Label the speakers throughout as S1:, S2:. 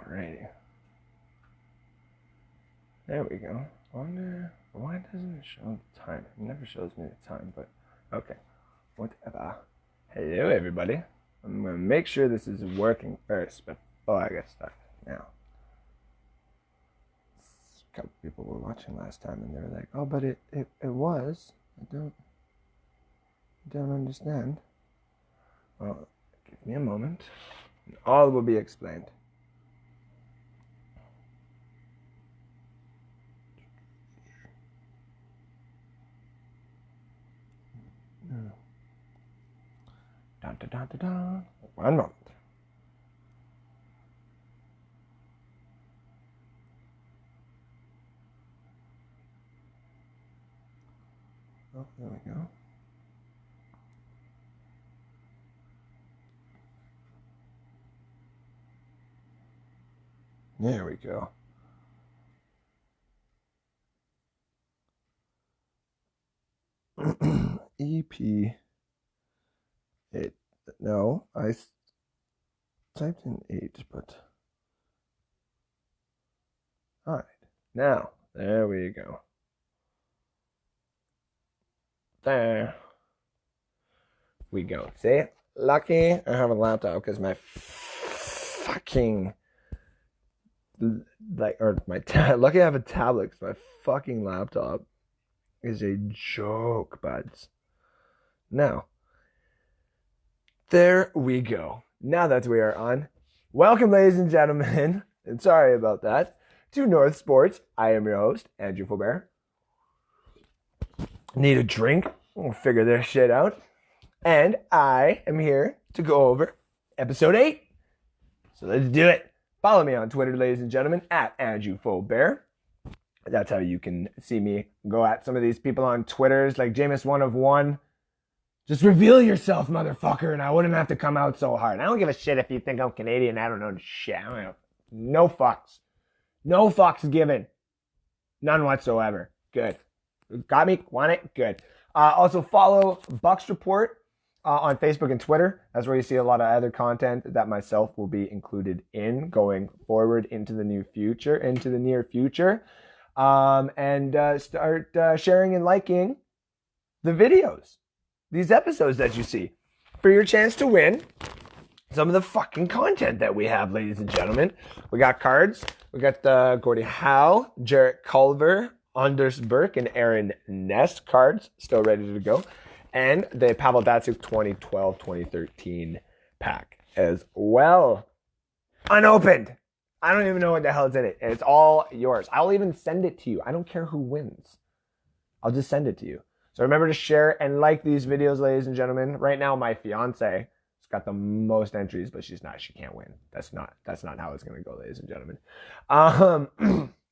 S1: Alrighty. There we go. I wonder why doesn't it show the time? It never shows me the time, but okay. Whatever. Hello, everybody. I'm going to make sure this is working first before I get started. Now, a couple people were watching last time and they were like, oh, but it was. I don't understand. Well, give me a moment. And all will be explained. Dun, dun, dun, dun, dun. One moment. Oh, there we go. There we go. EP. No, I typed in 8, but all right. Now, there we go. There we go. See? Lucky I have a laptop because my fucking lucky I have a tablet because my fucking laptop is a joke, buds. Now, there we go. Now that we are on, welcome, ladies and gentlemen, and sorry about that, to North Sports. I am your host, Andrew Faubert. Need a drink? We'll figure this shit out. And I am here to go over episode 8. So let's do it. Follow me on Twitter, ladies and gentlemen, at Andrew Faubert. That's how you can see me go at some of these people on Twitters, like Jameis1of1. Just reveal yourself, motherfucker, and I wouldn't have to come out so hard. I don't give a shit if you think I'm Canadian. I don't know shit. I don't know. No fucks. No fucks given. None whatsoever. Good. Got me? Want it? Good. Also follow Bucks Report on Facebook and Twitter. That's where you see a lot of other content that myself will be included in going forward into the near future. And start sharing and liking the videos. These episodes that you see, for your chance to win some of the fucking content that we have, ladies and gentlemen. We got cards. We got the Gordie Howe, Jarrett Culver, Anders Burke, and Aaron Nest cards still ready to go. And the Pavel Datsyuk 2012-2013 pack as well. Unopened. I don't even know what the hell is in it. And it's all yours. I'll even send it to you. I don't care who wins. I'll just send it to you. So remember to share and like these videos, ladies and gentlemen. Right now, my fiance has got the most entries, but she can't win. That's not how it's going to go, ladies and gentlemen.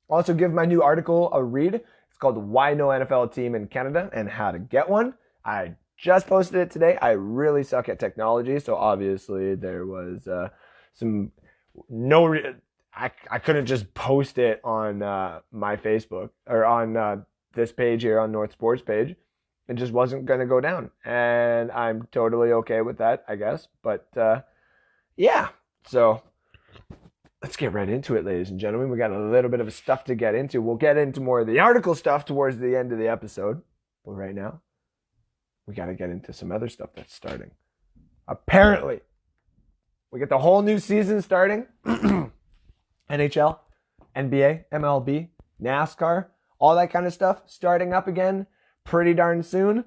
S1: Also, give my new article a read. It's called Why No NFL Team in Canada and How to Get One. I just posted it today. I really suck at technology, so obviously there was I couldn't just post it on my Facebook or on this page here on North Sports page. It just wasn't going to go down. And I'm totally okay with that, I guess. But, yeah. So, let's get right into it, ladies and gentlemen. We got a little bit of stuff to get into. We'll get into more of the article stuff towards the end of the episode. But right now, we got to get into some other stuff that's starting. Apparently, we get the whole new season starting. NHL, NBA, MLB, NASCAR, all that kind of stuff starting up again pretty darn soon.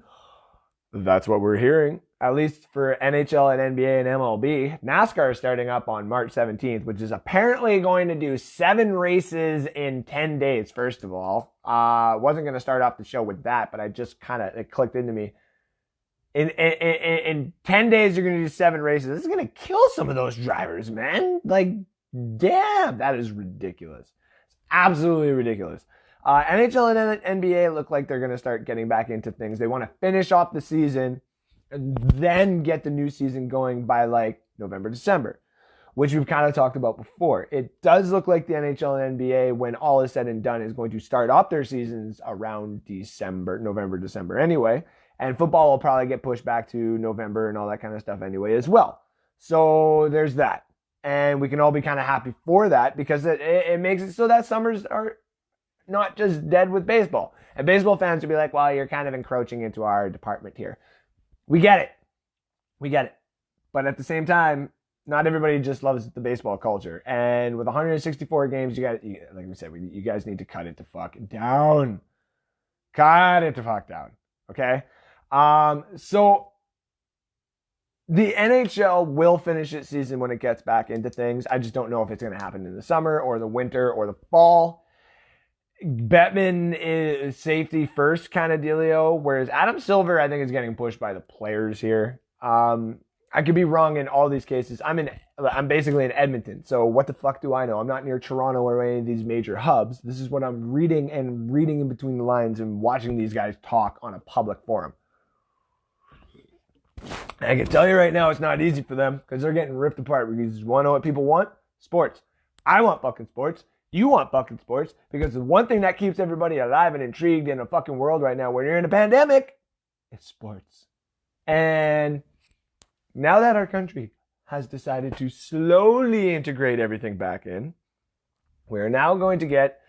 S1: That's what we're hearing. At least for NHL and NBA and MLB. NASCAR is starting up on March 17th, which is apparently going to do 7 races in 10 days, first of all. Wasn't going to start off the show with that, but I just it clicked into me. In 10 days, you're going to do 7 races. This is going to kill some of those drivers, man. Like, damn, that is ridiculous. It's absolutely ridiculous. NHL and NBA look like they're going to start getting back into things. They want to finish off the season and then get the new season going by like November, December, which we've kind of talked about before. It does look like the NHL and NBA, when all is said and done, is going to start off their seasons around November, December anyway. And football will probably get pushed back to November and all that kind of stuff anyway as well. So there's that. And we can all be kind of happy for that because it makes it so that summers are not just dead with baseball. And baseball fans would be like, well, you're kind of encroaching into our department here. We get it. We get it. But at the same time, not everybody just loves the baseball culture. And with 164 games, like we said, you guys need to cut it to fucking down. Cut it to fuck down. Okay? So the NHL will finish its season when it gets back into things. I just don't know if it's going to happen in the summer or the winter or the fall. Bettman is safety first kind of dealio, whereas Adam Silver, I think, is getting pushed by the players here. I could be wrong in all these cases. I'm basically in Edmonton, so what the fuck do I know? I'm not near Toronto or any of these major hubs. This is what I'm reading in between the lines and watching these guys talk on a public forum. And I can tell you right now, it's not easy for them because they're getting ripped apart. Because you want to know what people want? Sports. I want fucking sports. You want fucking sports because the one thing that keeps everybody alive and intrigued in a fucking world right now where you're in a pandemic is sports. And now that our country has decided to slowly integrate everything back in, we're now going to get,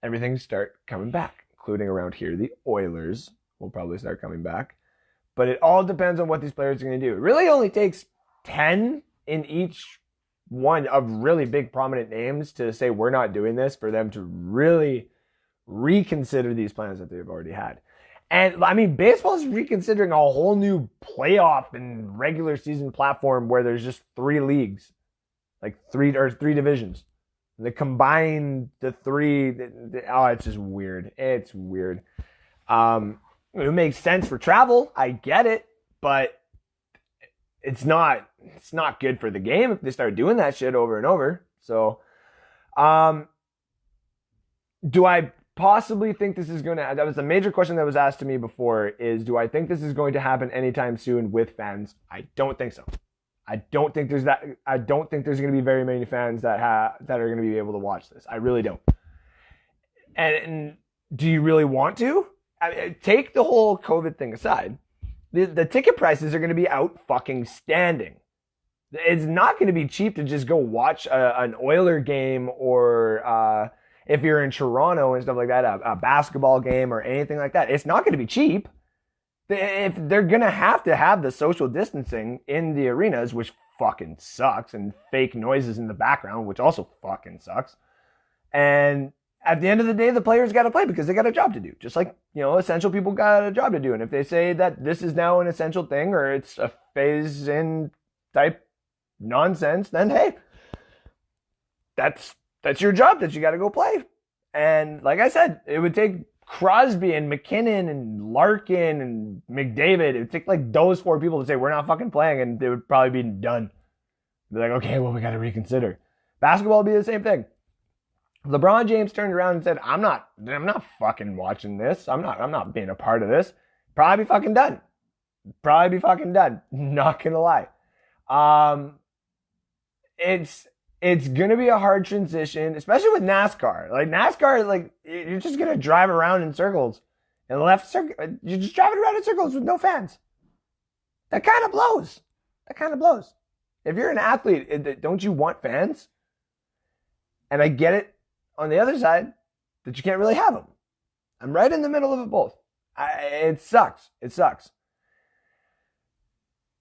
S1: everything start coming back, including around here. The Oilers will probably start coming back. But it all depends on what these players are going to do. It really only takes 10 in each one of really big prominent names to say we're not doing this for them to really reconsider these plans that they've already had. And I mean, baseball is reconsidering a whole new playoff and regular season platform where there's just 3 leagues, like three divisions. They combine the 3. It's just weird. It's weird. It makes sense for travel. I get it, but it's not good for the game if they start doing that shit over and over. So, do I possibly think this is going to, that was a major question that was asked to me before, is do I think this is going to happen anytime soon with fans? I don't think so. I don't think there's going to be very many fans that are going to be able to watch this. I really don't. And do you really want to? I mean, take the whole COVID thing aside. The ticket prices are going to be out fucking standing. It's not going to be cheap to just go watch an Oiler game or if you're in Toronto and stuff like that, a basketball game or anything like that. It's not going to be cheap. If they're going to have the social distancing in the arenas, which fucking sucks, and fake noises in the background, which also fucking sucks. And at the end of the day, the players got to play because they got a job to do. Just like, essential people got a job to do. And if they say that this is now an essential thing or it's a phase-in type nonsense, then hey, that's your job that you got to go play. And like I said, it would take Crosby and McKinnon and Larkin and McDavid. It would take like those 4 people to say, we're not fucking playing, and they would probably be done. Be like, okay, well, we got to reconsider. Basketball would be the same thing. LeBron James turned around and said, I'm not fucking watching this. I'm not being a part of this. Probably be fucking done. Not gonna lie. It's gonna be a hard transition, especially with NASCAR. Like NASCAR, you're just gonna drive around in circles. And left circle, you're just driving around in circles with no fans. That kind of blows. If you're an athlete, don't you want fans? And I get it on the other side that you can't really have them. I'm right in the middle of it both. It sucks.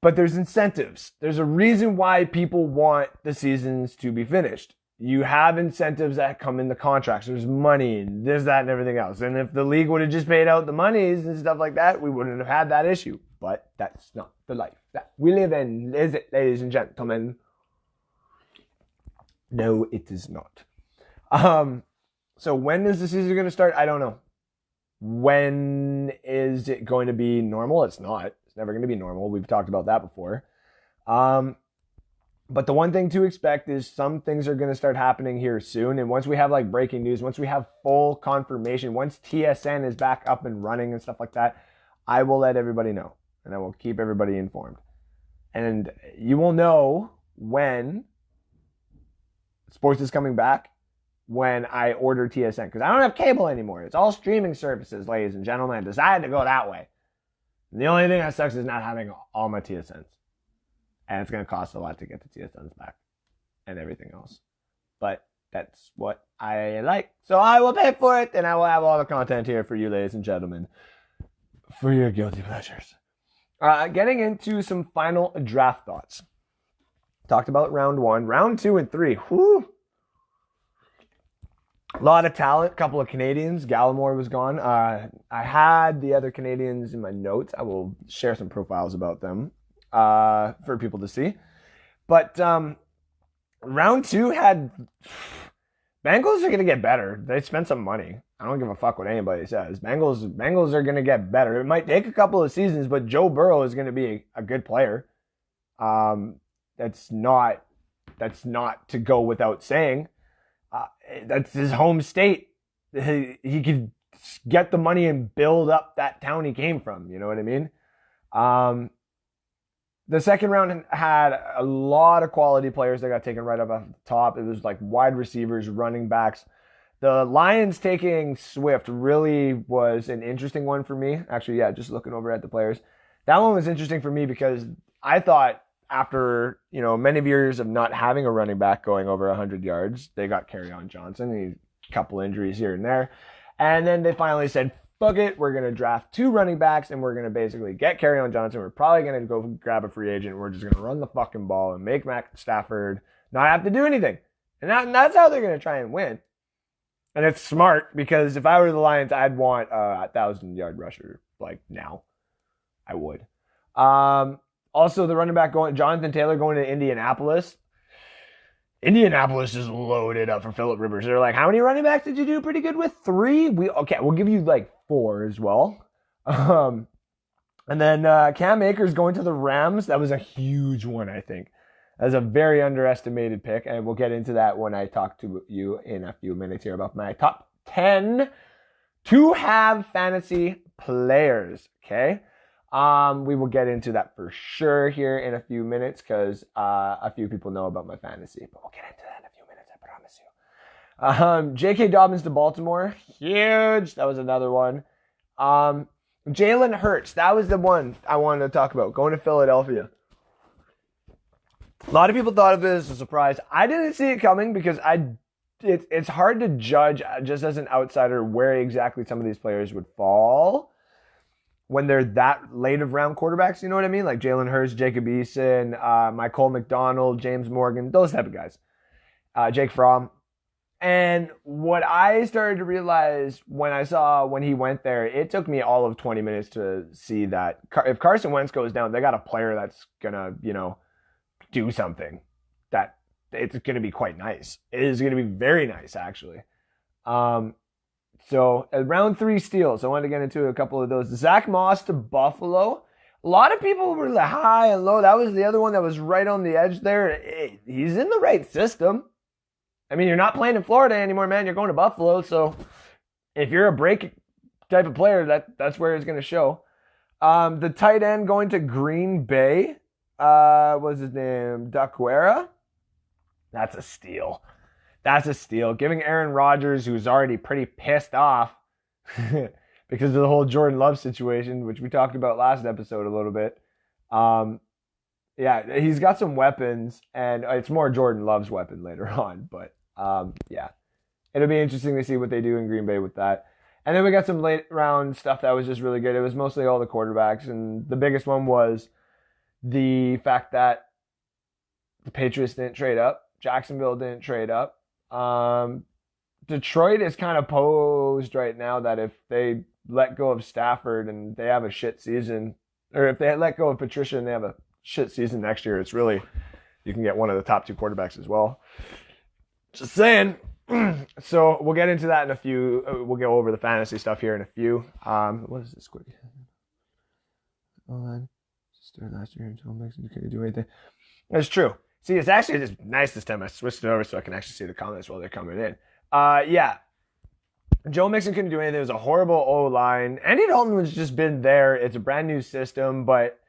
S1: But there's incentives. There's a reason why people want the seasons to be finished. You have incentives that come in the contracts. There's money and this, that, and everything else. And if the league would have just paid out the monies and stuff like that, we wouldn't have had that issue. But that's not the life that we live in, is it, ladies and gentlemen? No, it is not. So when is the season going to start? I don't know. When is it going to be normal? It's not. It's never going to be normal. We've talked about that before. But the one thing to expect is some things are going to start happening here soon. And once we have breaking news, once we have full confirmation, once TSN is back up and running and stuff like that, I will let everybody know. And I will keep everybody informed. And you will know when sports is coming back when I order TSN. Because I don't have cable anymore. It's all streaming services, ladies and gentlemen. I decided to go that way. And the only thing that sucks is not having all my TSNs. and it's going to cost a lot to get the TSNs back and everything else. But that's what I like. So I will pay for it, and I will have all the content here for you, ladies and gentlemen, for your guilty pleasures. Getting into some final draft thoughts. Talked about round 1. Round 2 and 3. Whew. A lot of talent. Couple of Canadians. Gallimore was gone. I had the other Canadians in my notes. I will share some profiles about them for people to see. But round 2 had... Bengals are going to get better. They spent some money. I don't give a fuck what anybody says. Bengals are going to get better. It might take a couple of seasons, but Joe Burrow is going to be a good player. That's not to go without saying. That's his home state. He could get the money and build up that town he came from. You know what I mean? The second round had a lot of quality players that got taken right up off the top. It was like wide receivers, running backs. The Lions taking Swift really was an interesting one for me. Actually, yeah, just looking over at the players. That one was interesting for me because I thought after, many years of not having a running back going over 100 yards, they got Kerryon Johnson, a couple injuries here and there. And then they finally said, fuck it, we're going to draft 2 running backs, and we're going to basically get Kerryon Johnson. We're probably going to go grab a free agent. We're just going to run the fucking ball and make Matt Stafford not have to do anything. And that's how they're going to try and win. And it's smart, because if I were the Lions, I'd want a 1,000-yard rusher, like, now. I would. Also, the running back Jonathan Taylor going to Indianapolis. Indianapolis is loaded up for Phillip Rivers. They're like, how many running backs did you do pretty good with? 3? We'll give you like 4 as well. And then Cam Akers going to the Rams. That was a huge one, I think. That was a very underestimated pick, and we'll get into that when I talk to you in a few minutes here about my top 10 to have fantasy players, okay? We will get into that for sure here in a few minutes, because a few people know about my fantasy, but we'll get into that in a few minutes, I promise you. J.K. Dobbins to Baltimore, huge. That was another one. Jalen Hurts, that was the one I wanted to talk about, going to Philadelphia. A lot of people thought of it as a surprise. I didn't see it coming, because it's hard to judge just as an outsider where exactly some of these players would fall when they're that late of round quarterbacks, you know what I mean? Like Jalen Hurts, Jacob Eason, Michael McDonald, James Morgan, those type of guys. Jake Fromm. And what I started to realize when he went there, it took me all of 20 minutes to see that if Carson Wentz goes down, they got a player that's going to, do something that it's going to be quite nice. It is going to be very nice, actually. So round 3 steals. I wanted to get into a couple of those. Zach Moss to Buffalo. A lot of people were high and low. That was the other one that was right on the edge there. He's in the right system. I mean, you're not playing in Florida anymore, man. You're going to Buffalo. So if you're a break type of player, that's where it's going to show. The tight end going to Green Bay. What's his name? Duquera. That's a steal. That's a steal. Giving Aaron Rodgers, who's already pretty pissed off because of the whole Jordan Love situation, which we talked about last episode a little bit. Yeah, he's got some weapons, and it's more Jordan Love's weapon later on. But yeah, it'll be interesting to see what they do in Green Bay with that. And then we got some late round stuff that was just really good. It was mostly all the quarterbacks, and the biggest one was the fact that the Patriots didn't trade up. Jacksonville didn't trade up. Detroit is kind of posed right now that if they let go of Stafford and they have a shit season, or if they let go of Patricia and they have a shit season next year, it's really, you can get one of the top 2 quarterbacks as well. Just saying. So we'll get into that in a few. We'll go over the fantasy stuff here in a few. What is this quick? Last year until Mixon couldn't do anything. That's true. See, it's actually just nice this time I switched it over so I can actually see the comments while they're coming in. Yeah. Joe Mixon couldn't do anything. It was a horrible O-line. Andy Dalton was just been there. It's a brand new system, but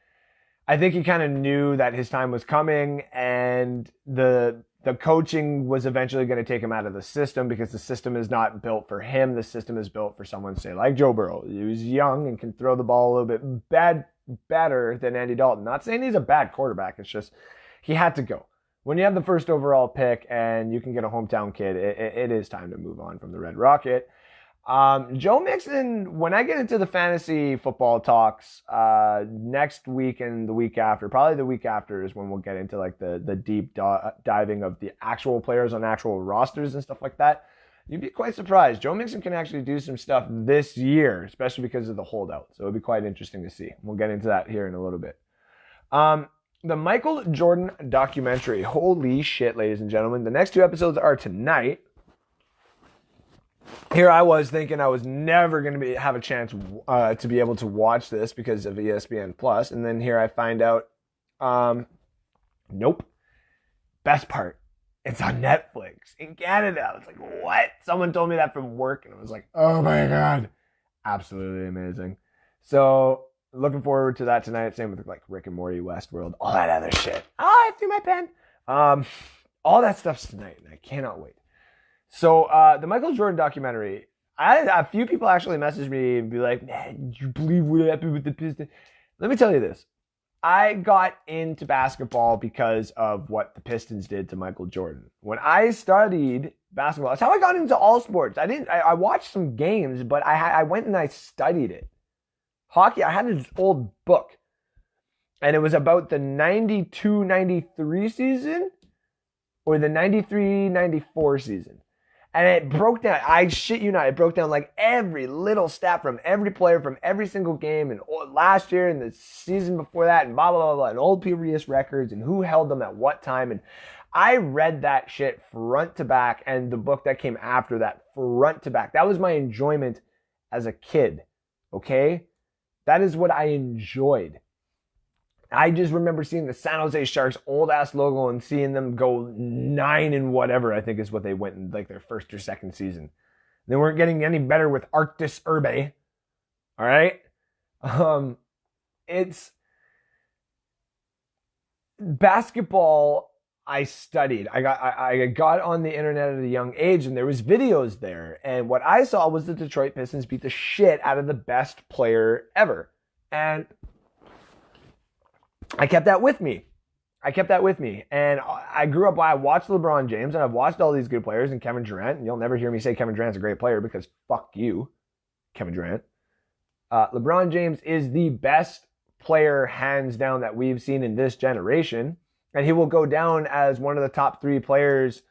S1: I think he kind of knew that his time was coming, and the The coaching was eventually going to take him out of the system because the system is not built for him. The system is built for someone, say, like Joe Burrow. He was young and can throw the ball a little bit better than Andy Dalton. Not saying he's a bad quarterback. It's just he had to go. When you have the first overall pick and you can get a hometown kid, it is time to move on from the Red Rocket. Joe Mixon, when I get into the fantasy football talks next week and the week after, probably the week after is when we'll get into like the deep diving of the actual players on actual rosters and stuff like that. You'd be quite surprised. Joe Mixon can actually do some stuff this year, especially because of the holdout. So it'll be quite interesting to see. We'll get into that here in a little bit. The Michael Jordan documentary. Holy shit, ladies and gentlemen. The next 2 episodes are tonight. Here I was thinking I was never going to have a chance to be able to watch this because of ESPN Plus, and then here I find out, nope. Best part, it's on Netflix in Canada. I was like, what? Someone told me that from work, and I was like, oh my god, absolutely amazing. So looking forward to that tonight. Same with like Rick and Morty, Westworld, all that other shit. Oh, I threw my pen. All that stuff's tonight, and I cannot wait. So the Michael Jordan documentary, a few people actually messaged me and be like, man, did you believe what happened with the Pistons? Let me tell you this. I got into basketball because of what the Pistons did to Michael Jordan. When I studied basketball, that's how I got into all sports. I watched some games, but I went and I studied it. Hockey, I had this old book, and it was about the 92-93 season or the 93-94 season. And it broke down, I shit you not, it broke down like every little stat from every player from every single game and last year and the season before that and blah, blah, blah, blah, and old previous records and who held them at what time. And I read that shit front to back, and the book that came after that front to back. That was my enjoyment as a kid, okay? That is what I enjoyed. I just remember seeing the San Jose Sharks old ass logo and seeing them go 9 and whatever, I think is what they went in like their first or second season. They weren't getting any better with Arctis Urbe. All right. It's basketball. I studied. I got on the internet at a young age, and there was videos there. And what I saw was the Detroit Pistons beat the shit out of the best player ever. And I kept that with me. And I grew up, I watched LeBron James, and I've watched all these good players, and Kevin Durant. And you'll never hear me say Kevin Durant's a great player because fuck you, Kevin Durant. LeBron James is the best player, hands down, that we've seen in this generation. And he will go down as one of the top 3 players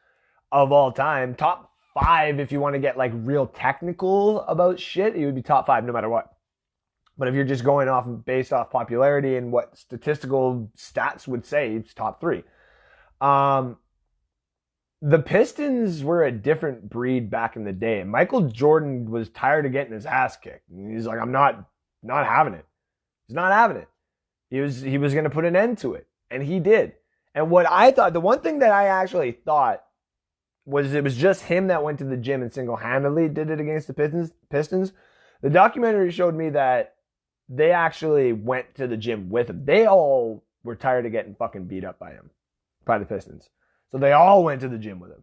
S1: of all time. Top 5 if you want to get like real technical about shit. He would be top 5 no matter what. But if you're just going off based off popularity and what statistical stats would say, it's top 3. The Pistons were a different breed back in the day. Michael Jordan was tired of getting his ass kicked. And he's like, I'm not having it. He's not having it. He was going to put an end to it. And he did. And what I thought, the one thing that I actually thought was it was just him that went to the gym and single-handedly did it against the Pistons. The documentary showed me that they actually went to the gym with him. They all were tired of getting fucking beat up by the Pistons. So they all went to the gym with him.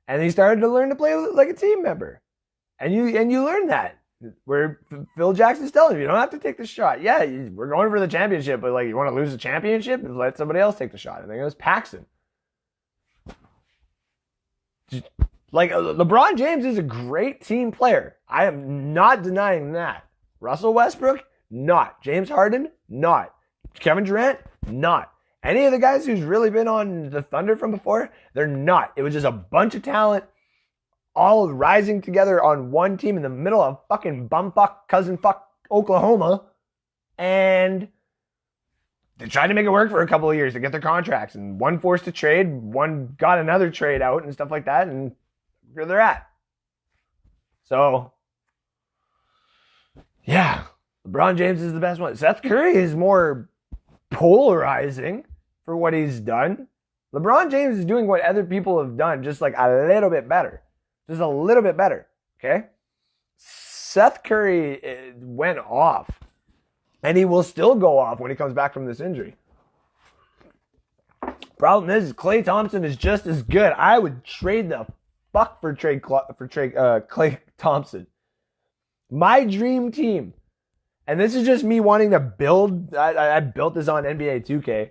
S1: And he started to learn to play like a team member. And you learn that. Where Phil Jackson's telling you don't have to take the shot. Yeah, we're going for the championship, but like you want to lose the championship, let somebody else take the shot. I think it was Paxson. Like LeBron James is a great team player. I am not denying that. Russell Westbrook, not. James Harden, not. Kevin Durant, not. Any of the guys who's really been on the Thunder from before, they're not. It was just a bunch of talent all rising together on one team in the middle of fucking bumfuck, cousin fuck Oklahoma. And they tried to make it work for a couple of years to get their contracts. And one forced a trade, one got another trade out and stuff like that. And where they're at. So, yeah. LeBron James is the best one. Seth Curry is more polarizing for what he's done. LeBron James is doing what other people have done, just like a little bit better. Just a little bit better, okay? Seth Curry went off, and he will still go off when he comes back from this injury. Problem is, Klay Thompson is just as good. I would trade the fuck for Klay Thompson. My dream team, and this is just me wanting to build. I built this on NBA 2K.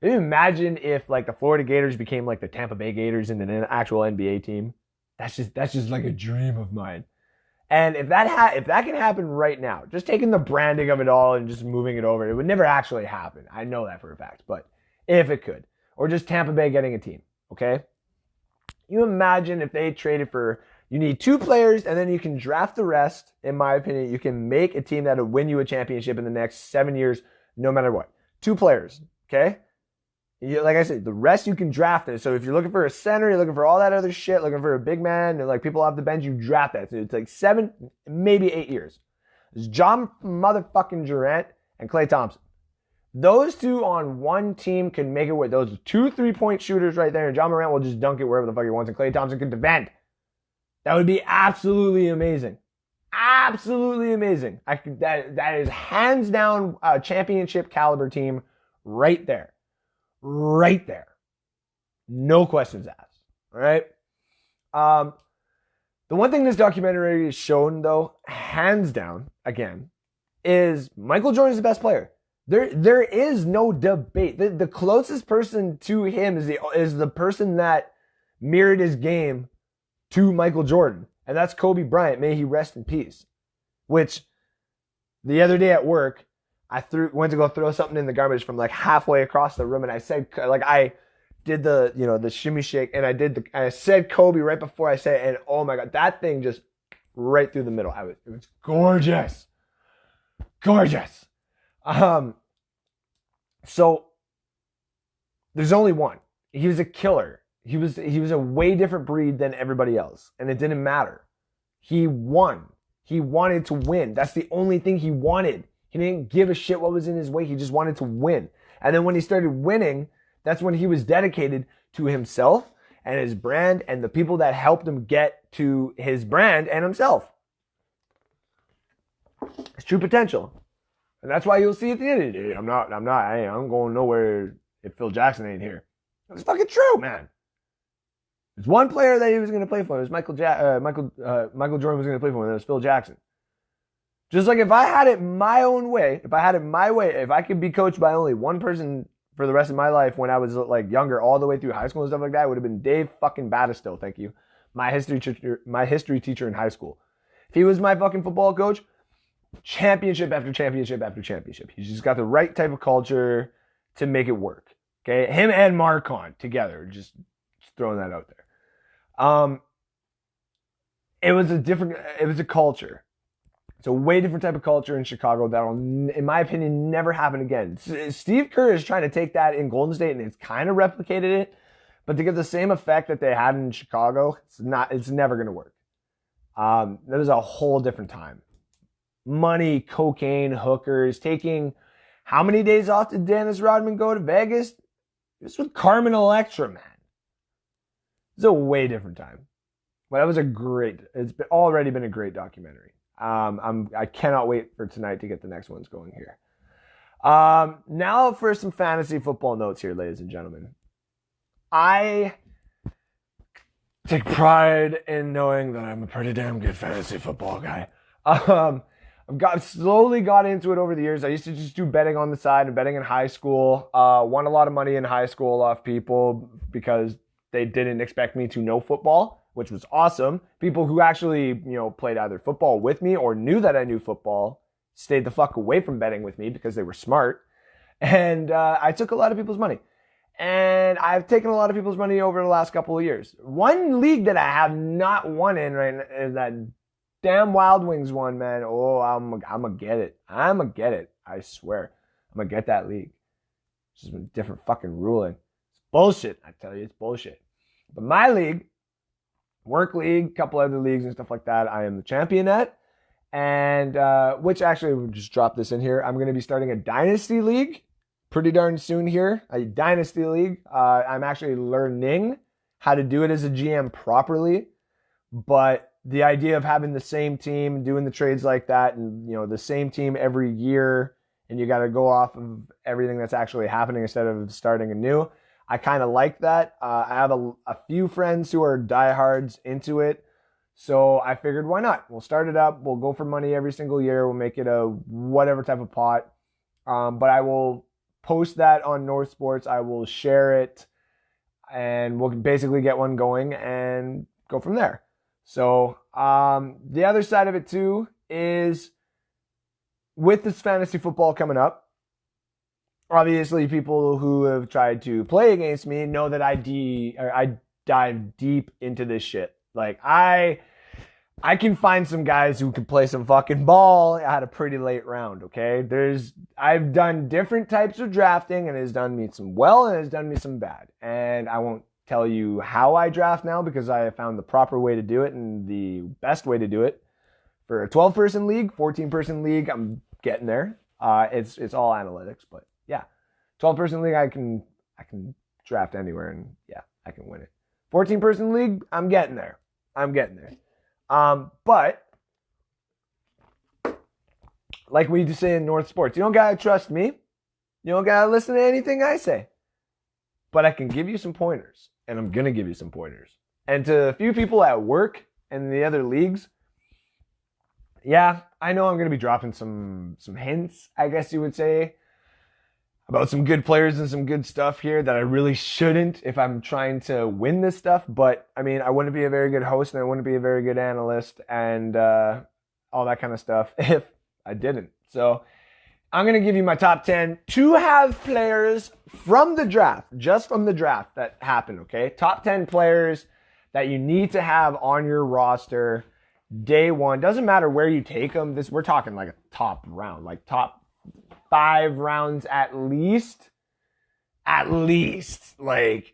S1: Can you imagine if like the Florida Gators became like the Tampa Bay Gators in an actual NBA team? That's just like a dream of mine. And if that can happen right now, just taking the branding of it all and just moving it over, it would never actually happen. I know that for a fact. But if it could, or just Tampa Bay getting a team, okay? You imagine if they traded for, you need 2 players and then you can draft the rest. In my opinion, you can make a team that'll win you a championship in the next 7 years, no matter what. 2 players, okay? Like I said, the rest you can draft it. So if you're looking for a center, you're looking for all that other shit, looking for a big man, and like people off the bench, you draft that. So it's like 7, maybe 8 years. It's John motherfucking Durant and Klay Thompson. Those 2 on one team can make it with those 2 3-point shooters right there, and John Morant will just dunk it wherever the fuck he wants, and Klay Thompson can defend. That would be absolutely amazing. Absolutely amazing. That is hands down a championship caliber team right there. Right there. No questions asked. All right. The one thing this documentary has shown, though, hands down, again, is Michael Jordan is the best player. There is no debate. The closest person to him is the person that mirrored his game to Michael Jordan, and that's Kobe Bryant. May he rest in peace. Which the other day at work, I went to go throw something in the garbage from like halfway across the room, and I said, like, I did the shimmy shake, and I said Kobe right before I said it, and oh my God, that thing just right through the middle. It was gorgeous. Gorgeous. So there's only one. He was a killer. He was a way different breed than everybody else, and it didn't matter. He won. He wanted to win. That's the only thing he wanted. He didn't give a shit what was in his way. He just wanted to win. And then when he started winning, that's when he was dedicated to himself and his brand and the people that helped him get to his brand and himself. It's true potential. And that's why you'll see at the end of the day, I'm going nowhere if Phil Jackson ain't here. It's fucking true, man. There's one player that he was going to play for. It was Michael Jordan was going to play for him. It was Phil Jackson. Just like if I had it my own way, if I could be coached by only one person for the rest of my life when I was like younger, all the way through high school and stuff like that, it would have been Dave fucking Battistill, thank you. My history teacher in high school. If he was my fucking football coach, championship after championship after championship. He's just got the right type of culture to make it work. Okay? Him and Marcon together, just throwing that out there. It was a culture. It's a way different type of culture in Chicago that'll, in my opinion, never happen again. Steve Kerr is trying to take that in Golden State, and it's kind of replicated it, but to get the same effect that they had in Chicago, it's never going to work. That was a whole different time. Money, cocaine, hookers, taking, how many days off did Dennis Rodman go to Vegas? This was Carmen Electra, man. It's a way different time. But that was it's already been a great documentary. I cannot wait for tonight to get the next ones going here. Now for some fantasy football notes here, ladies and gentlemen. I take pride in knowing that I'm a pretty damn good fantasy football guy. I've slowly got into it over the years. I used to just do betting on the side and betting in high school. Won a lot of money in high school off people because they didn't expect me to know football, which was awesome. People who actually, played either football with me or knew that I knew football stayed the fuck away from betting with me because they were smart. And I took a lot of people's money. And I've taken a lot of people's money over the last couple of years. One league that I have not won in right now is that damn Wild Wings one, man. Oh, I'm gonna get it. I'm gonna get it. I swear. I'm gonna get that league. It's just a different fucking ruling. It's bullshit. I tell you, it's bullshit. But my league, work league, couple other leagues and stuff like that, I am the champion at. And, which actually, we'll just drop this in here. I'm going to be starting a dynasty league pretty darn soon here. A dynasty league. I'm actually learning how to do it as a GM properly. But the idea of having the same team, doing the trades like that, and, the same team every year, and you got to go off of everything that's actually happening instead of starting anew. I kind of like that. I have a few friends who are diehards into it. So I figured, why not? We'll start it up. We'll go for money every single year. We'll make it a whatever type of pot. But I will post that on North Sports. I will share it, and we'll basically get one going and go from there. So the other side of it too is with this fantasy football coming up, obviously people who have tried to play against me know that I dive deep into this shit. Like I can find some guys who can play some fucking ball at a pretty late round, okay? I've done different types of drafting, and it has done me some well and it has done me some bad. And I won't tell you how I draft now because I have found the proper way to do it and the best way to do it. For a 12-person league, 14-person league, I'm getting there. It's all analytics, but yeah. 12-person league, I can draft anywhere, and yeah, I can win it. 14-person league, I'm getting there. But like we do say in North Sports, you don't gotta trust me. You don't gotta listen to anything I say. But I can give you some pointers, and I'm gonna give you some pointers. And to a few people at work and the other leagues, yeah, I know I'm gonna be dropping some hints, I guess you would say, about some good players and some good stuff here that I really shouldn't if I'm trying to win this stuff. But, I mean, I wouldn't be a very good host and I wouldn't be a very good analyst and all that kind of stuff if I didn't. So, I'm going to give you my top 10 to-have players from the draft, just from the draft that happened, okay? Top 10 players that you need to have on your roster day one. Doesn't matter where you take them. We're talking like a top round, like top 5 rounds at least. Like,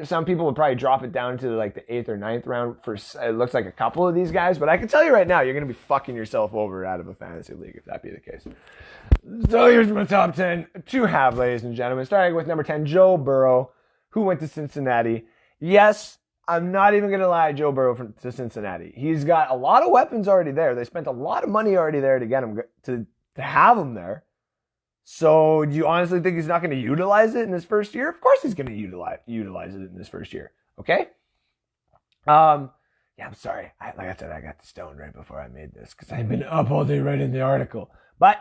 S1: some people would probably drop it down to like the 8th or 9th round for, it looks like a couple of these guys, but I can tell you right now, you're going to be fucking yourself over out of a fantasy league if that be the case. So here's my top 10 to have, ladies and gentlemen. Starting with number 10, Joe Burrow, who went to Cincinnati. Yes, I'm not even going to lie, Joe Burrow to Cincinnati. He's got a lot of weapons already there. They spent a lot of money already there to get him, to have him there. So do you honestly think he's not going to utilize it in his first year? Of course he's going to utilize it in his first year. Okay? Yeah, I'm sorry. Like I said, I got stoned right before I made this because I've been up all day writing the article. But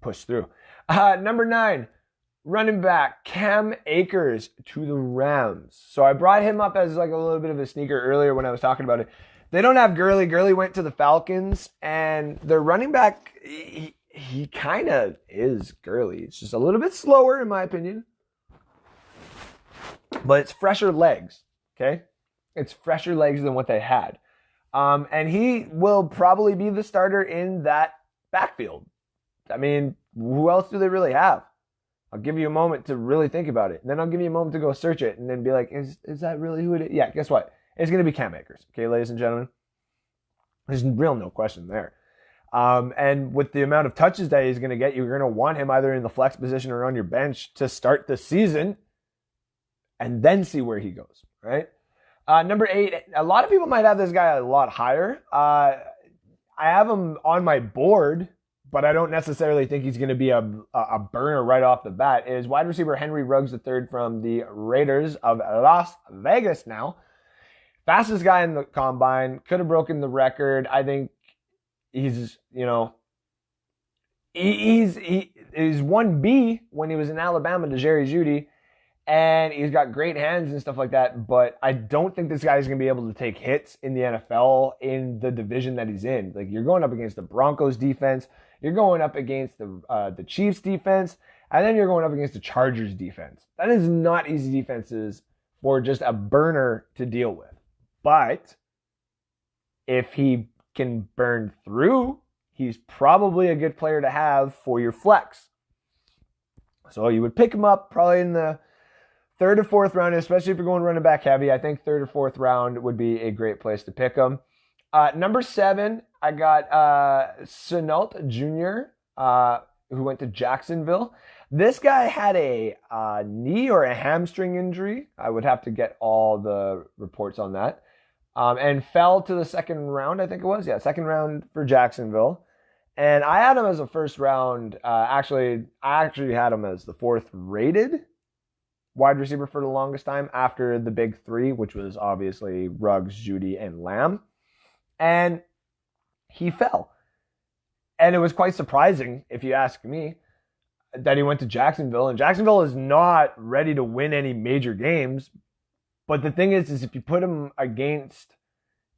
S1: push through. Number 9, running back Cam Akers to the Rams. So I brought him up as like a little bit of a sneaker earlier when I was talking about it. They don't have Gurley. Gurley went to the Falcons, and their running back, he kind of is Gurley. It's just a little bit slower, in my opinion. But it's fresher legs, okay? It's fresher legs than what they had. And he will probably be the starter in that backfield. I mean, who else do they really have? I'll give you a moment to really think about it. And then I'll give you a moment to go search it and then be like, is that really who it is? Yeah, guess what? It's going to be Cam Akers, okay, ladies and gentlemen? There's real no question there. And with the amount of touches that he's going to get, you're going to want him either in the flex position or on your bench to start the season and then see where he goes, right? Number 8, a lot of people might have this guy a lot higher. I have him on my board, but I don't necessarily think he's going to be a burner right off the bat, is wide receiver Henry Ruggs III from the Raiders of Las Vegas now. Fastest guy in the combine, could have broken the record. I think he's 1B when he was in Alabama to Jerry Jeudy, and he's got great hands and stuff like that, but I don't think this guy is going to be able to take hits in the NFL in the division that he's in. Like, you're going up against the Broncos defense, you're going up against the Chiefs defense, and then you're going up against the Chargers defense. That is not easy defenses for just a burner to deal with. But if he can burn through, he's probably a good player to have for your flex. So you would pick him up probably in the 3rd or 4th round, especially if you're going running back heavy. I think 3rd or 4th round would be a great place to pick him. Number 7, I got Shenault Jr., who went to Jacksonville. This guy had a knee or a hamstring injury. I would have to get all the reports on that. And fell to the 2nd round, I think it was. Yeah, 2nd round for Jacksonville. And I had him as a 1st round. I actually had him as the 4th rated. wide receiver for the longest time after the big three, which was obviously Ruggs, Judy, and Lamb. And he fell. And it was quite surprising, if you ask me, that he went to Jacksonville. And Jacksonville is not ready to win any major games. But the thing is if you put him against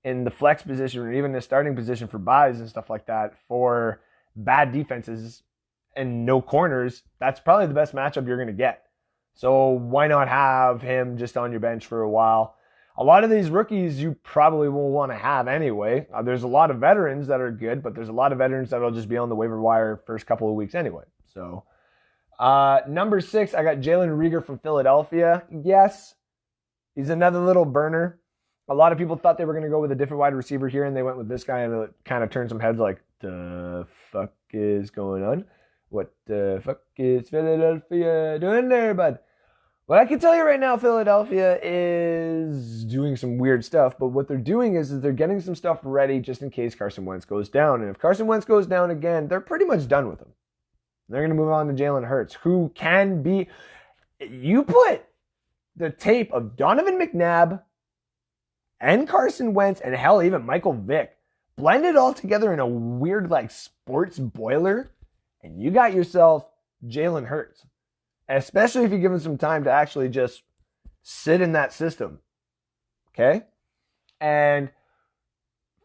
S1: in the flex position or even the starting position for buys and stuff like that for bad defenses and no corners, that's probably the best matchup you're going to get. So why not have him just on your bench for a while? A lot of these rookies you probably will want to have anyway. There's a lot of veterans that are good, but there's a lot of veterans that will just be on the waiver wire first couple of weeks anyway. So number 6, I got Jalen Reagor from Philadelphia. Yes, he's another little burner. A lot of people thought they were going to go with a different wide receiver here, and they went with this guy, and it kind of turned some heads like, the fuck is going on? What the fuck is Philadelphia doing there, bud? Well, I can tell you right now, Philadelphia is doing some weird stuff, but what they're doing is they're getting some stuff ready just in case Carson Wentz goes down. And if Carson Wentz goes down again, they're pretty much done with him. They're going to move on to Jalen Hurts, who can be... You put the tape of Donovan McNabb and Carson Wentz and hell, even Michael Vick, blend it all together in a weird like sports boiler, and you got yourself Jalen Hurts. Especially if you give him some time to actually just sit in that system. Okay? And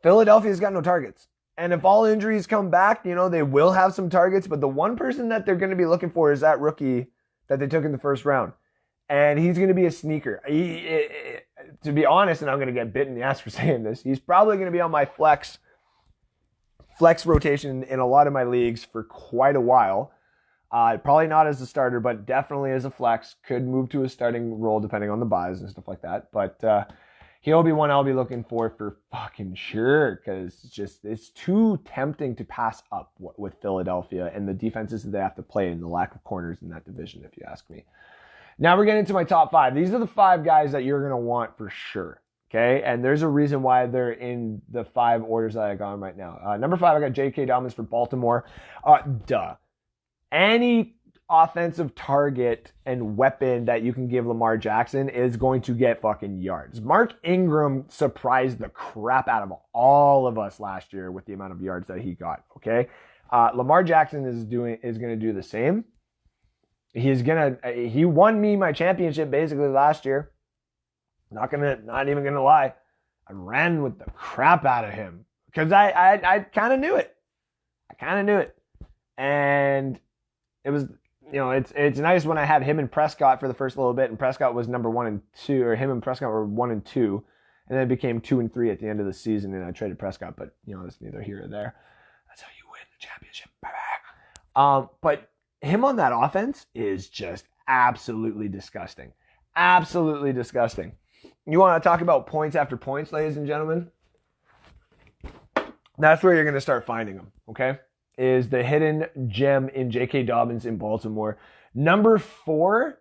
S1: Philadelphia's got no targets. And if all injuries come back, they will have some targets. But the one person that they're going to be looking for is that rookie that they took in the first round. And he's going to be a sneaker. To be honest, and I'm going to get bit in the ass for saying this, he's probably going to be on my flex rotation in a lot of my leagues for quite a while. Probably not as a starter, but definitely as a flex. Could move to a starting role depending on the buys and stuff like that. But he'll be one I'll be looking for fucking sure, because it's too tempting to pass up with Philadelphia and the defenses that they have to play and the lack of corners in that division, if you ask me. Now we're getting to my top 5. These are the 5 guys that you're going to want for sure. Okay, and there's a reason why they're in the 5 orders that I got them right now. Number 5, I got J.K. Dobbins for Baltimore. Any offensive target and weapon that you can give Lamar Jackson is going to get fucking yards. Mark Ingram surprised the crap out of all of us last year with the amount of yards that he got. Okay, Lamar Jackson is going to do the same. He won me my championship basically last year. Not even gonna lie. I ran with the crap out of him because I kind of knew it. And it was, it's nice when I had him and Prescott for the first little bit, and Prescott was number 1 and 2, or him and Prescott were 1 and 2, and then it became 2 and 3 at the end of the season, and I traded Prescott, but it's neither here or there. That's how you win the championship, baby. But him on that offense is just absolutely disgusting. Absolutely disgusting. You want to talk about points after points, ladies and gentlemen? That's where you're going to start finding them, okay? Is the hidden gem in J.K. Dobbins in Baltimore. Number 4,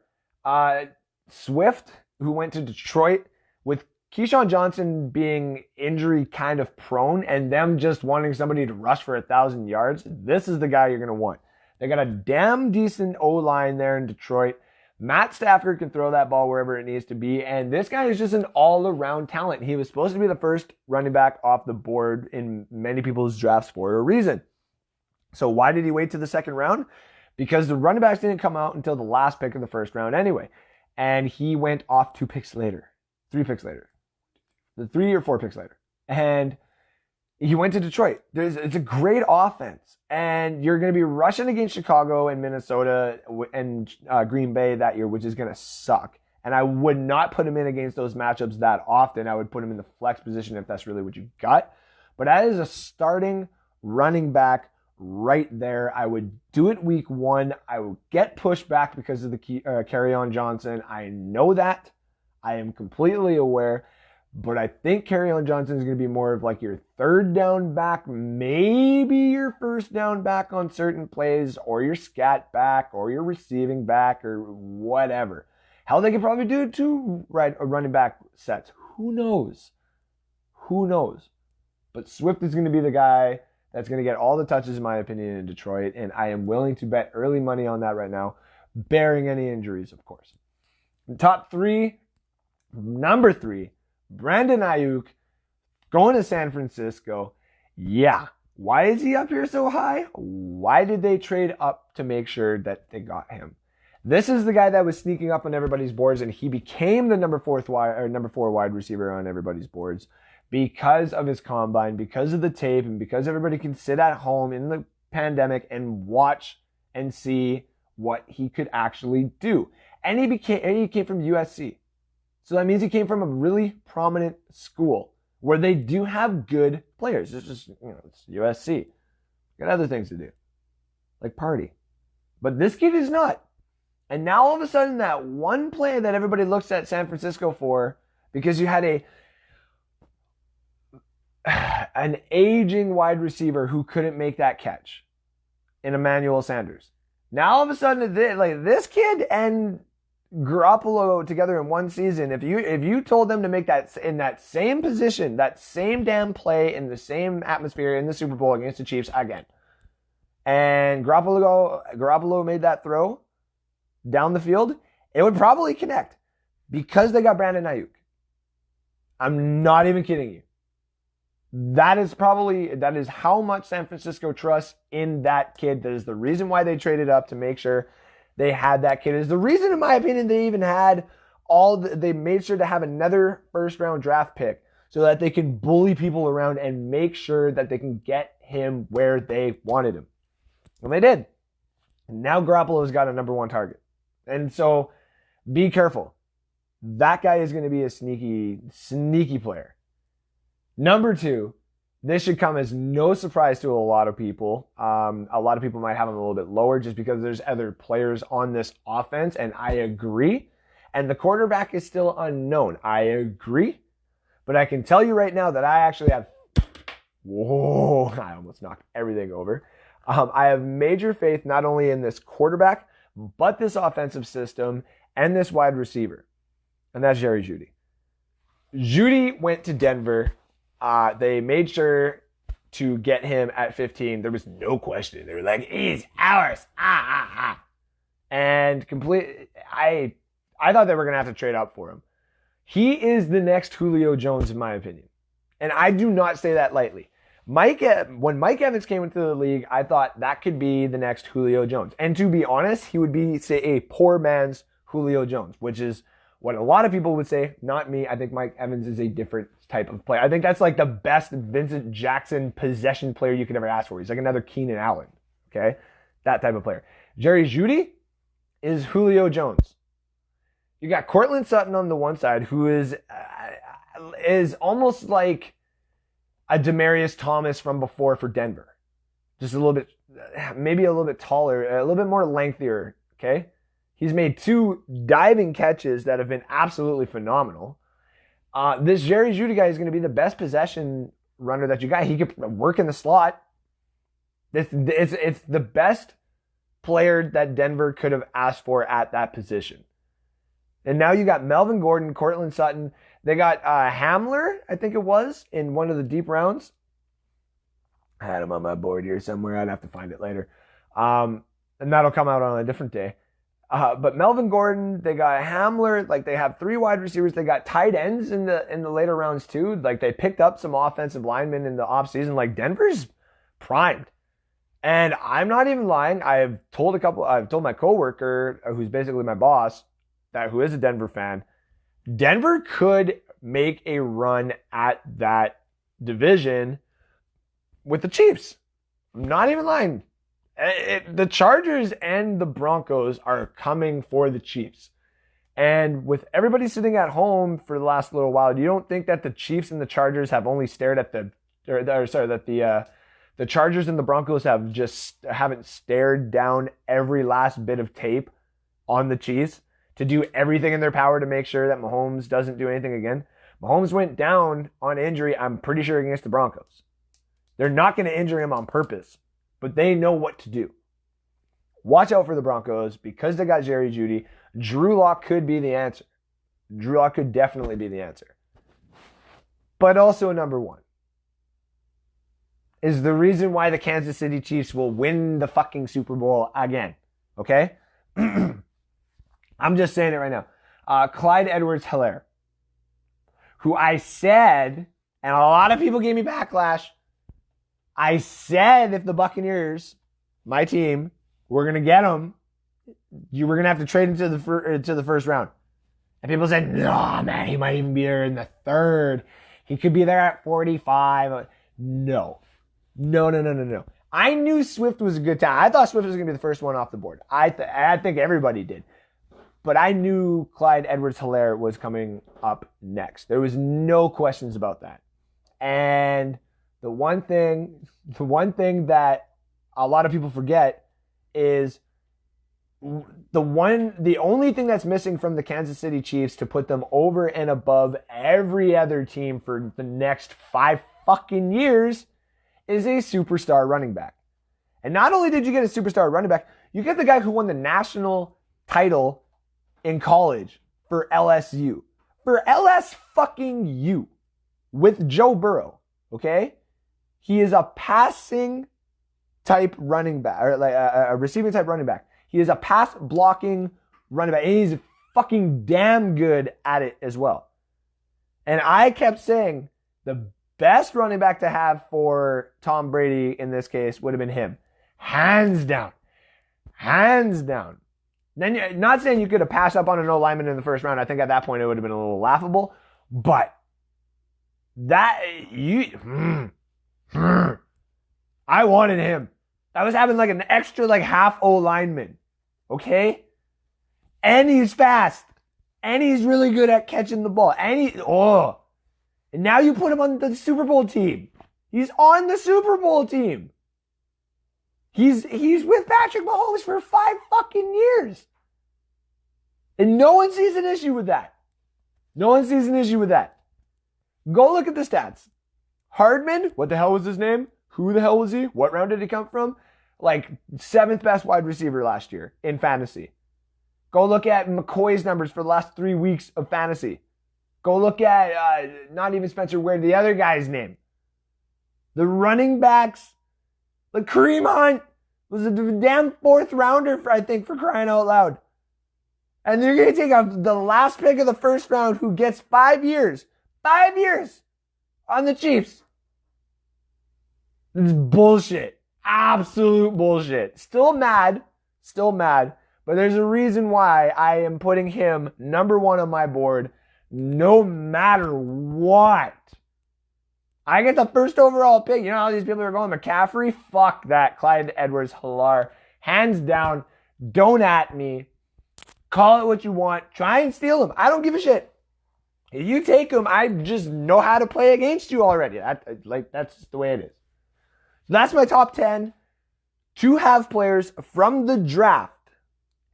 S1: Swift, who went to Detroit, with Keyshawn Johnson being injury kind of prone and them just wanting somebody to rush for 1,000 yards. This is the guy you're going to want. They got a damn decent O-line there in Detroit. Matt Stafford can throw that ball wherever it needs to be, and this guy is just an all-around talent. He was supposed to be the first running back off the board in many people's drafts for a reason. So why did he wait to the second round? Because the running backs didn't come out until the last pick of the first round anyway. And he went off 3 picks later. 3 or 4 picks later. And he went to Detroit. It's a great offense. And you're going to be rushing against Chicago and Minnesota and Green Bay that year, which is going to suck. And I would not put him in against those matchups that often. I would put him in the flex position if that's really what you got. But that is a starting running back right there. I would do it week 1. I would get pushed back because of the Kerryon Johnson. I know that. I am completely aware. But I think Kerryon Johnson is going to be more of like your third down back, maybe your first down back on certain plays, or your scat back, or your receiving back, or whatever. Hell, they could probably do 2 running back sets. Who knows? But Swift is going to be the guy that's going to get all the touches, in my opinion, in Detroit, and I am willing to bet early money on that right now, bearing any injuries, of course. Top three, number three, Brandon Ayuk going to San Francisco. Yeah. Why is he up here so high? Why did they trade up to make sure that they got him? This is the guy that was sneaking up on everybody's boards, and he became the number four wide receiver on everybody's boards because of his combine, because of the tape, and because everybody can sit at home in the pandemic and watch and see what he could actually do. And he came from USC. So that means he came from a really prominent school where they do have good players. It's just, it's USC. Got other things to do, like party. But this kid is not. And now all of a sudden that one play that everybody looks at San Francisco for, because you had an aging wide receiver who couldn't make that catch in Emmanuel Sanders. Now all of a sudden, this kid and Garoppolo together in one season, if you told them to make that in that same position, that same damn play in the same atmosphere in the Super Bowl against the Chiefs again, and Garoppolo made that throw down the field, it would probably connect because they got Brandon Ayuk. I'm not even kidding you. That is how much San Francisco trusts in that kid. That is the reason why they traded up to make sure they had that kid. Is the reason, in my opinion, they even had they made sure to have another first round draft pick so that they can bully people around and make sure that they can get him where they wanted him. And they did. And now Garoppolo's got a number one target. And so be careful. That guy is going to be a sneaky player. Number two, this should come as no surprise to a lot of people. A lot of people might have him a little bit lower just because there's other players on this offense, and I agree. And the quarterback is still unknown. I agree. But I can tell you right now that I actually have... Whoa, I almost knocked everything over. I have major faith not only in this quarterback, but this offensive system and this wide receiver. And that's Jerry Jeudy. Jeudy went to Denver. They made sure to get him at 15. There was no question. They were like, he's ours. And I thought they were going to have to trade up for him. He is the next Julio Jones, in my opinion. And I do not say that lightly. When Mike Evans came into the league, I thought that could be the next Julio Jones. And to be honest, he would be, say, a poor man's Julio Jones, which is what a lot of people would say, not me. I think Mike Evans is a different type of player. I think that's like the best Vincent Jackson possession player you could ever ask for. He's like another Keenan Allen, okay? That type of player. Jerry Jeudy is Julio Jones. You got Courtland Sutton on the one side, who is almost like a Demaryius Thomas from before for Denver. Just a little bit, maybe a little bit taller, a little bit more lengthier, okay? He's made 2 diving catches that have been absolutely phenomenal. This Jerry Jeudy guy is going to be the best possession runner that you got. He could work in the slot. It's the best player that Denver could have asked for at that position. And now you got Melvin Gordon, Courtland Sutton. They got Hamler, I think it was, in one of the deep rounds. I had him on my board here somewhere. I'd have to find it later. And that'll come out on a different day. But Melvin Gordon, they got Hamler. Like, they have 3 wide receivers. They got tight ends in the later rounds too. Like, they picked up some offensive linemen in the offseason. Like, Denver's primed. And I'm not even lying. I've told my coworker, who's basically my boss, who is a Denver fan, Denver could make a run at that division with the Chiefs. I'm not even lying. The Chargers and the Broncos are coming for the Chiefs. And with everybody sitting at home for the last little while, you don't think that the Chiefs and the Chargers have only stared at the Chargers and the Broncos haven't stared down every last bit of tape on the Chiefs to do everything in their power to make sure that Mahomes doesn't do anything again? Mahomes went down on injury, I'm pretty sure, against the Broncos. They're not going to injure him on purpose, but they know what to do. Watch out for the Broncos because they got Jerry Jeudy. Drew Lock could be the answer. Drew Lock could definitely be the answer. But also number 1 is the reason why the Kansas City Chiefs will win the fucking Super Bowl again. Okay? I'm just saying it right now. Clyde Edwards-Helaire, who I said, and a lot of people gave me backlash, I said if the Buccaneers, my team, were going to get him, you were going to have to trade him to the first round. And people said, no, man, he might even be there in the third. He could be there at 45. No. I knew Swift was a good talent. I thought Swift was going to be the first one off the board. I think everybody did. But I knew Clyde Edwards-Helaire was coming up next. There was no questions about that. And the one thing that a lot of people forget is the only thing that's missing from the Kansas City Chiefs to put them over and above every other team for the next 5 fucking years is a superstar running back. And not only did you get a superstar running back, you get the guy who won the national title in college for LSU. For LS fucking U with Joe Burrow. Okay? He is a passing type running back, or like a receiving type running back. He is a pass blocking running back. And he's fucking damn good at it as well. And I kept saying the best running back to have for Tom Brady in this case would have been him. Hands down. Then, not saying you could have passed up on an O-lineman in the first round. I think at that point it would have been a little laughable. But I wanted him. I was having like an extra like half O-lineman. Okay? And he's fast. And he's really good at catching the ball. And now you put him on the Super Bowl team. He's on the Super Bowl team. He's with Patrick Mahomes for 5 fucking years. And no one sees an issue with that. Go look at the stats. Hardman, what the hell was his name? Who the hell was he? What round did he come from? Like 7th best wide receiver last year in fantasy. Go look at McCoy's numbers for the last 3 weeks of fantasy. Go look at, not even Spencer Ware, the other guy's name. The running backs, like Kareem Hunt was a damn 4th rounder, for crying out loud. And they're going to take the last pick of the first round who gets 5 years. 5 years on the Chiefs. It's bullshit. Absolute bullshit. Still mad. But there's a reason why I am putting him number 1 on my board no matter what. I get the first overall pick. You know how these people are going McCaffrey? Fuck that. Clyde Edwards-Helaire. Hands down. Don't at me. Call it what you want. Try and steal him. I don't give a shit. If you take him, I just know how to play against you already. That's just the way it is. So that's my top 10 to have players from the draft.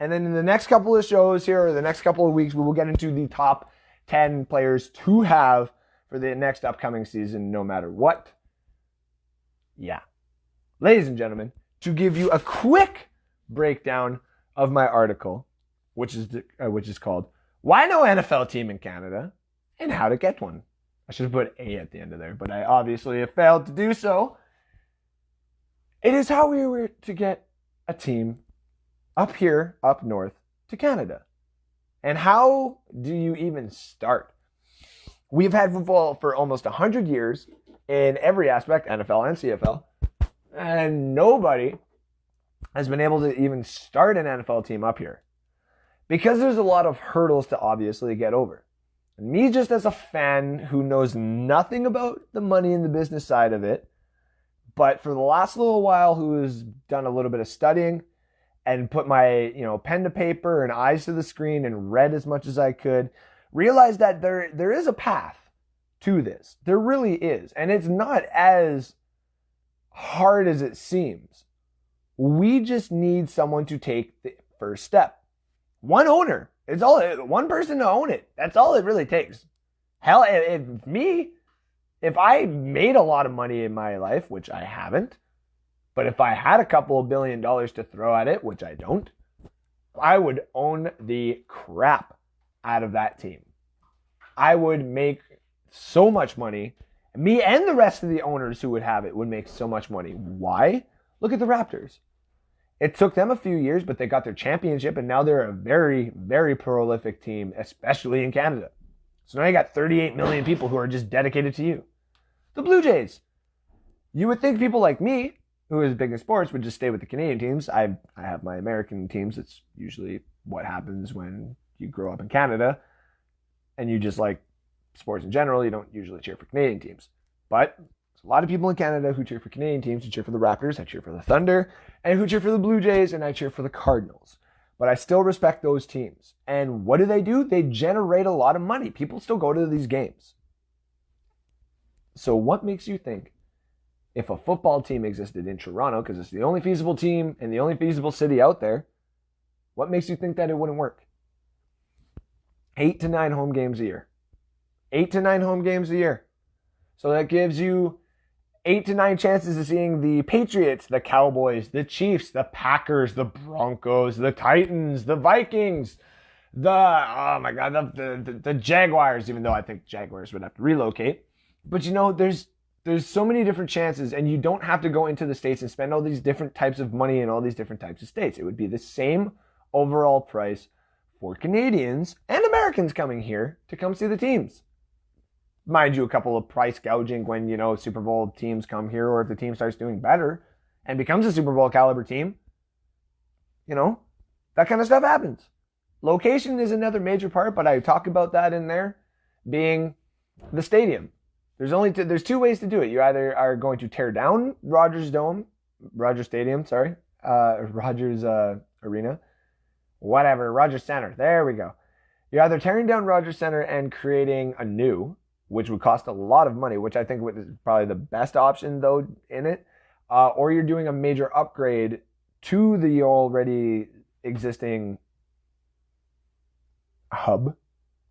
S1: And then in the next couple of shows here, or the next couple of weeks, we will get into the top 10 players to have for the next upcoming season, no matter what. Yeah. Ladies and gentlemen, to give you a quick breakdown of my article, which is called Why No NFL Team in Canada and How to Get One. I should have put A at the end of there, but I obviously have failed to do so. It is how we were to get a team up here, up north, to Canada. And how do you even start? We've had football for almost 100 years in every aspect, NFL and CFL, and nobody has been able to even start an NFL team up here because there's a lot of hurdles to obviously get over. And me, just as a fan who knows nothing about the money and the business side of it, but for the last little while who has done a little bit of studying and put my pen to paper and eyes to the screen and read as much as I could, realized that there is a path to this. There really is. And it's not as hard as it seems. We just need someone to take the first step. One owner. It's all one person to own it. That's all it really takes. Hell, if I made a lot of money in my life, which I haven't, but if I had a couple of $1 billion to throw at it, which I don't, I would own the crap out of that team. I would make so much money. Me and the rest of the owners who would have it would make so much money. Why? Look at the Raptors. It took them a few years, but they got their championship, and now they're a very, very prolific team, especially in Canada. So now you got 38 million people who are just dedicated to you. The Blue Jays. You would think people like me, who is big in sports, would just stay with the Canadian teams. I have my American teams. It's usually what happens when you grow up in Canada and you just like sports in general. You don't usually cheer for Canadian teams. But there's a lot of people in Canada who cheer for Canadian teams, who cheer for the Raptors, I cheer for the Thunder, and who cheer for the Blue Jays, and I cheer for the Cardinals. But I still respect those teams. And what do? They generate a lot of money. People still go to these games. So what makes you think if a football team existed in Toronto, because it's the only feasible team and the only feasible city out there, what makes you think that it wouldn't work? 8 to 9 home games a year. 8 to 9 home games a year. So that gives you 8 to 9 chances of seeing the Patriots, the Cowboys, the Chiefs, the Packers, the Broncos, the Titans, the Vikings, the Jaguars, even though I think Jaguars would have to relocate. But you know, there's so many different chances, and you don't have to go into the states and spend all these different types of money in all these different types of states. It would be the same overall price for Canadians and Americans coming here to come see the teams. Mind you, a couple of price gouging when, you know, Super Bowl teams come here, or if the team starts doing better and becomes a Super Bowl caliber team. You know, that kind of stuff happens. Location is another major part, but I talk about that in there, being the stadium. There's two ways to do it. You either are going to tear down Rogers Stadium, Rogers Arena, whatever, Rogers Center. There we go. You're either tearing down Rogers Center and creating a new, which would cost a lot of money, which I think is probably the best option though in it, or you're doing a major upgrade to the already existing hub.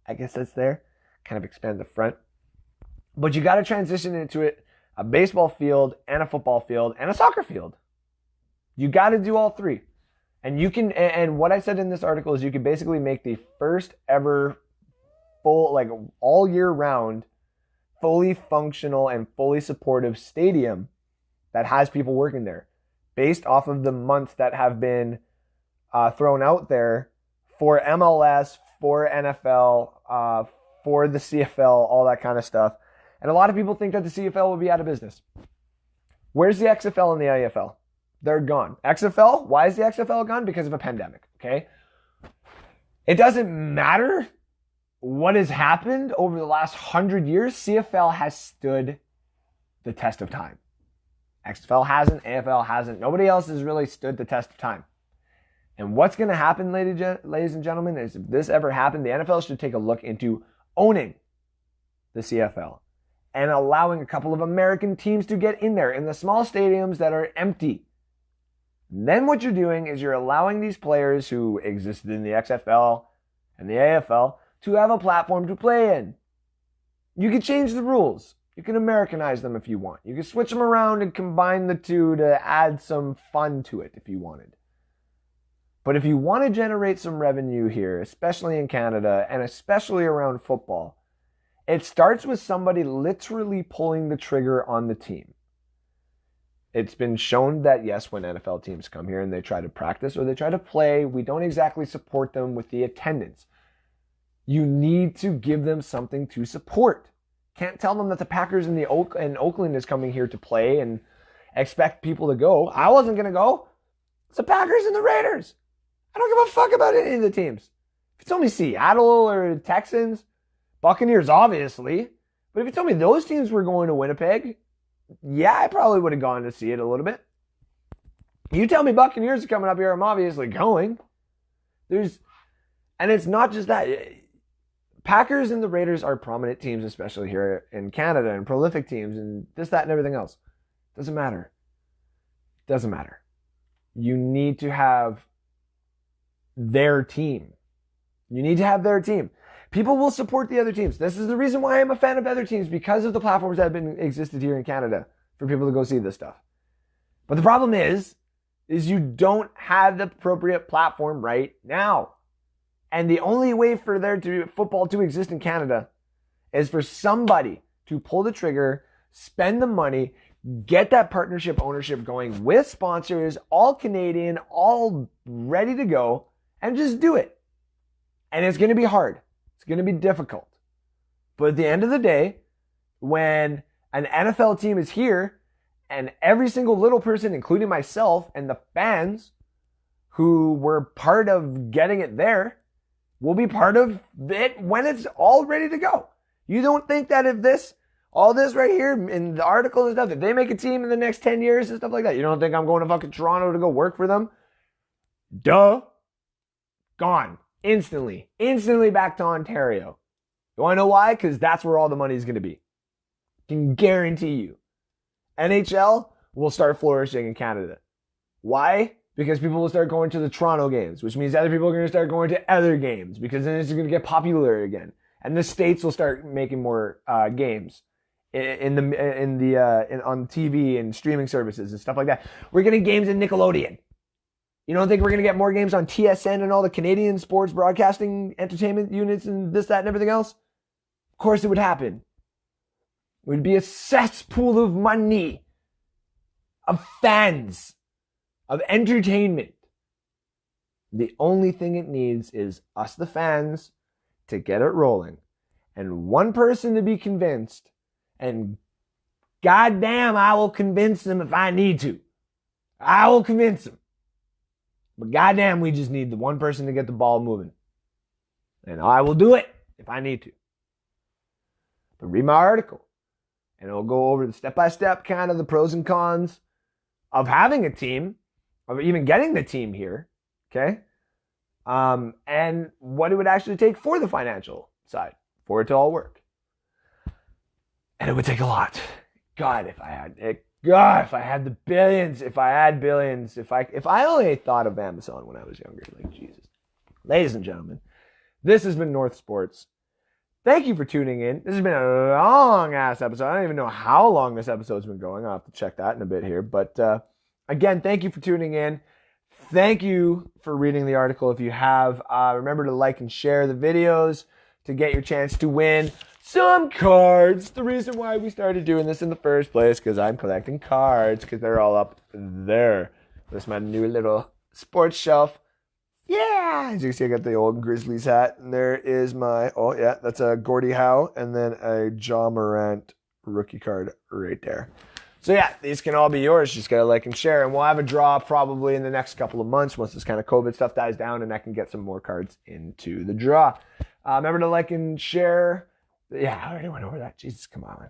S1: I guess that's there. Kind of expand the front. But you got to transition into it, a baseball field and a football field and a soccer field. You got to do all three. And you can, and what I said in this article is you can basically make the first ever full, like all year round, fully functional and fully supportive stadium that has people working there based off of the months that have been thrown out there for MLS, for NFL, for the CFL, all that kind of stuff. And a lot of people think that the CFL will be out of business. Where's the XFL and the AFL? They're gone. XFL, why is the XFL gone? Because of a pandemic, okay? It doesn't matter what has happened over the last 100 years. CFL has stood the test of time. XFL hasn't, AFL hasn't. Nobody else has really stood the test of time. And what's going to happen, ladies and gentlemen, is if this ever happened, the NFL should take a look into owning the CFL and allowing a couple of American teams to get in there in the small stadiums that are empty. And then what you're doing is you're allowing these players who existed in the XFL and the AFL to have a platform to play in. You can change the rules. You can Americanize them if you want. You can switch them around and combine the two to add some fun to it if you wanted. But if you want to generate some revenue here, especially in Canada and especially around football, it starts with somebody literally pulling the trigger on the team. It's been shown that, yes, when NFL teams come here and they try to practice or they try to play, we don't exactly support them with the attendance. You need to give them something to support. Can't tell them that the Packers and Oakland is coming here to play and expect people to go. I wasn't going to go. It's the Packers and the Raiders. I don't give a fuck about any of the teams. If you told me Seattle or Texans, Buccaneers, obviously. But if you told me those teams were going to Winnipeg, yeah, I probably would have gone to see it a little bit. You tell me Buccaneers are coming up here, I'm obviously going. And it's not just that. Packers and the Raiders are prominent teams, especially here in Canada, and prolific teams, and this, that, and everything else. Doesn't matter. Doesn't matter. You need to have their team. You need to have their team. People will support the other teams. This is the reason why I'm a fan of other teams, because of the platforms that have been existed here in Canada for people to go see this stuff. But the problem is you don't have the appropriate platform right now. And the only way for football to exist in Canada is for somebody to pull the trigger, spend the money, Get that partnership ownership going with sponsors, all Canadian, all ready to go, and just do it. And it's going to be hard. It's going to be difficult. But at the end of the day, when an NFL team is here and every single little person, including myself and the fans who were part of getting it there, will be part of it when it's all ready to go. You don't think that if all this right here in the article and stuff, if they make a team in the next 10 years and stuff like that, you don't think I'm going to fucking Toronto to go work for them? Duh. Gone. Instantly back to Ontario. You want to know why? Because that's where all the money is going to be. Can guarantee you. NHL will start flourishing in Canada. Why? Because people will start going to the Toronto games, which means other people are going to start going to other games, because then it's going to get popular again. And the States will start making more games on TV and streaming services and stuff like that. We're getting games in Nickelodeon. You don't think we're going to get more games on TSN and all the Canadian sports broadcasting entertainment units and this, that, and everything else? Of course it would happen. It would be a cesspool of money, of fans, of entertainment. The only thing it needs is us, the fans, to get it rolling. And one person to be convinced. And goddamn, I will convince them if I need to. I will convince them. But goddamn, we just need the one person to get the ball moving. And I will do it if I need to. But read my article. And it'll go over the step-by-step kind of the pros and cons of having a team, of even getting the team here. Okay? And what it would actually take for the financial side, for it to all work. And it would take a lot. God, if I had it. God, if I had the billions, if I had billions, if I only thought of Amazon when I was younger, like Jesus. Ladies and gentlemen, this has been North Sports. Thank you for tuning in. This has been a long-ass episode. I don't even know how long this episode's been going. I'll have to check that in a bit here. But again, thank you for tuning in. Thank you for reading the article if you have. Remember to like and share the videos to get your chance to win some cards. The reason why we started doing this in the first place, because I'm collecting cards, because they're all up there. That's my new little sports shelf. Yeah! As you can see, I got the old Grizzlies hat. And there is my, oh yeah, that's a Gordie Howe. And then a Ja Morant rookie card right there. So yeah, these can all be yours. Just gotta like and share. And we'll have a draw probably in the next couple of months once this kind of COVID stuff dies down and I can get some more cards into the draw. Remember to like and share. Yeah, I already went over that. Jesus, come on.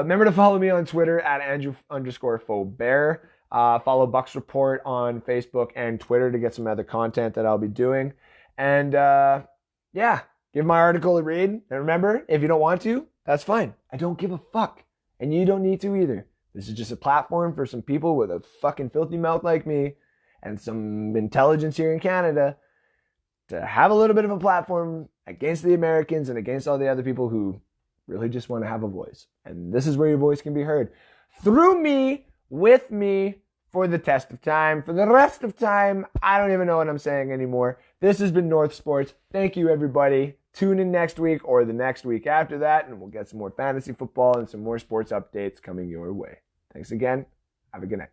S1: Remember to follow me on Twitter at Andrew_Faubert. Follow Bucks Report on Facebook and Twitter to get some other content that I'll be doing. And yeah, give my article a read. And remember, if you don't want to, that's fine. I don't give a fuck. And you don't need to either. This is just a platform for some people with a fucking filthy mouth like me and some intelligence here in Canada to have a little bit of a platform against the Americans and against all the other people who really just want to have a voice. And this is where your voice can be heard. Through me, with me, for the test of time. For the rest of time, I don't even know what I'm saying anymore. This has been North Sports. Thank you, everybody. Tune in next week or the next week after that, and we'll get some more fantasy football and some more sports updates coming your way. Thanks again. Have a good night.